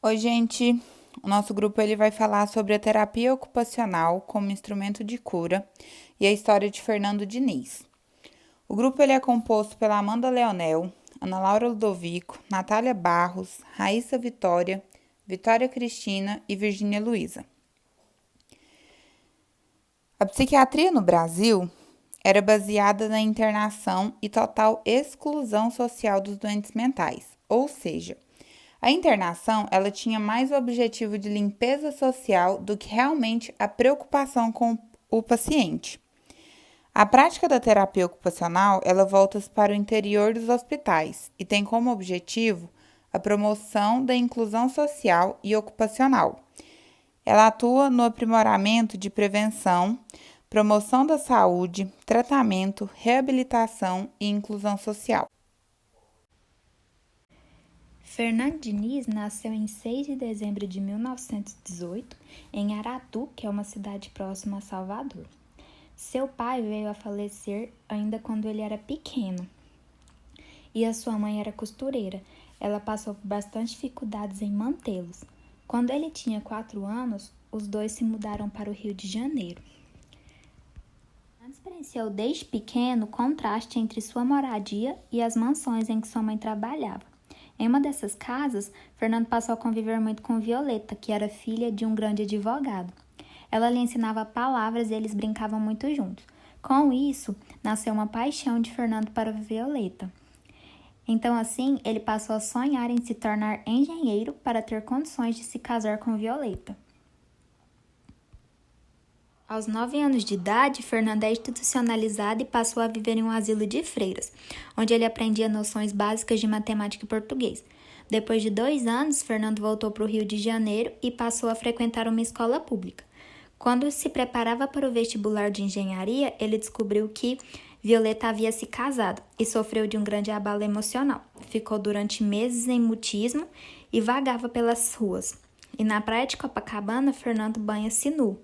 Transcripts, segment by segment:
Oi, gente. O nosso grupo ele vai falar sobre a terapia ocupacional como instrumento de cura e a história de Fernando Diniz. O grupo ele é composto pela Amanda Leonel, Ana Laura Ludovico, Natália Barros, Raíssa Vitória, Vitória Cristina e Virgínia Luiza. A psiquiatria no Brasil era baseada na internação e total exclusão social dos doentes mentais, ou seja, a internação, ela tinha mais o objetivo de limpeza social do que realmente a preocupação com o paciente. A prática da terapia ocupacional, ela volta para o interior dos hospitais e tem como objetivo a promoção da inclusão social e ocupacional. Ela atua no aprimoramento de prevenção, promoção da saúde, tratamento, reabilitação e inclusão social. Fernando Diniz nasceu em 6 de dezembro de 1918 em Aratu, que é uma cidade próxima a Salvador. Seu pai veio a falecer ainda quando ele era pequeno e a sua mãe era costureira. Ela passou por bastante dificuldades em mantê-los. Quando ele tinha 4 anos, os dois se mudaram para o Rio de Janeiro. Fernando experienciou desde pequeno o contraste entre sua moradia e as mansões em que sua mãe trabalhava. Em uma dessas casas, Fernando passou a conviver muito com Violeta, que era filha de um grande advogado. Ela lhe ensinava palavras e eles brincavam muito juntos. Com isso, nasceu uma paixão de Fernando para Violeta. Então, assim, ele passou a sonhar em se tornar engenheiro para ter condições de se casar com Violeta. Aos 9 anos de idade, Fernando é institucionalizado e passou a viver em um asilo de freiras, onde ele aprendia noções básicas de matemática e português. Depois de 2 anos, Fernando voltou para o Rio de Janeiro e passou a frequentar uma escola pública. Quando se preparava para o vestibular de engenharia, ele descobriu que Violeta havia se casado e sofreu de um grande abalo emocional. Ficou durante meses em mutismo e vagava pelas ruas. E na praia de Copacabana, Fernando banha-se nu.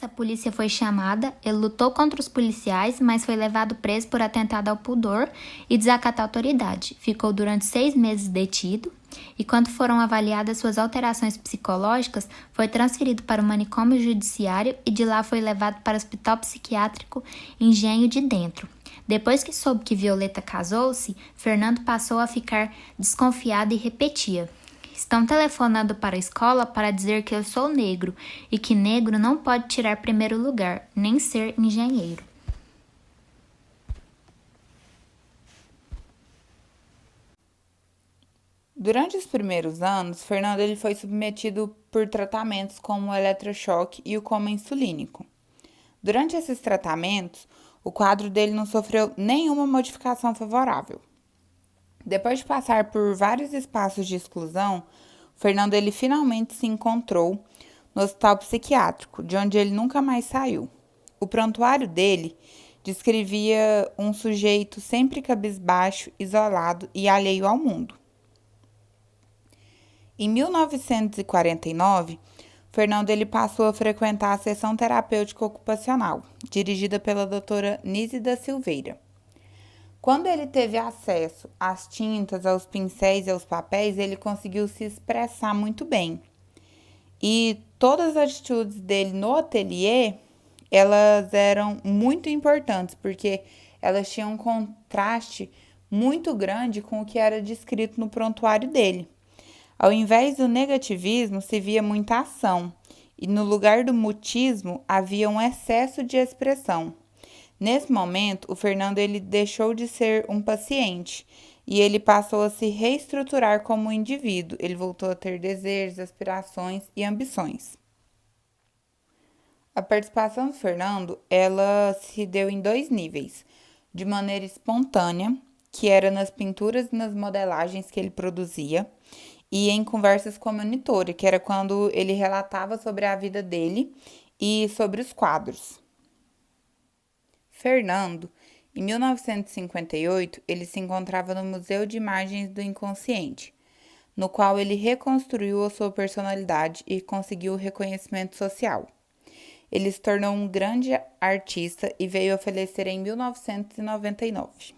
A polícia foi chamada, ele lutou contra os policiais, mas foi levado preso por atentado ao pudor e desacato à autoridade. Ficou durante 6 meses detido e, quando foram avaliadas suas alterações psicológicas, foi transferido para o manicômio judiciário e de lá foi levado para o Hospital Psiquiátrico Engenho de Dentro. Depois que soube que Violeta casou-se, Fernando passou a ficar desconfiado e repetia: "Estão telefonando para a escola para dizer que eu sou negro e que negro não pode tirar primeiro lugar, nem ser engenheiro." Durante os primeiros anos, Fernando ele foi submetido por tratamentos como o eletrochoque e o coma insulínico. Durante esses tratamentos, o quadro dele não sofreu nenhuma modificação favorável. Depois de passar por vários espaços de exclusão, Fernando ele finalmente se encontrou no hospital psiquiátrico, de onde ele nunca mais saiu. O prontuário dele descrevia um sujeito sempre cabisbaixo, isolado e alheio ao mundo. Em 1949, Fernando ele passou a frequentar a sessão terapêutica ocupacional, dirigida pela doutora Nise da Silveira. Quando ele teve acesso às tintas, aos pincéis e aos papéis, ele conseguiu se expressar muito bem. E todas as atitudes dele no ateliê, elas eram muito importantes, porque elas tinham um contraste muito grande com o que era descrito no prontuário dele. Ao invés do negativismo, se via muita ação, e no lugar do mutismo havia um excesso de expressão. Nesse momento, o Fernando ele deixou de ser um paciente e ele passou a se reestruturar como um indivíduo. Ele voltou a ter desejos, aspirações e ambições. A participação do Fernando, ela se deu em 2 níveis: de maneira espontânea, que era nas pinturas e nas modelagens que ele produzia, e em conversas com a monitora, que era quando ele relatava sobre a vida dele e sobre os quadros. Fernando, em 1958, ele se encontrava no Museu de Imagens do Inconsciente, no qual ele reconstruiu a sua personalidade e conseguiu o reconhecimento social. Ele se tornou um grande artista e veio a falecer em 1999.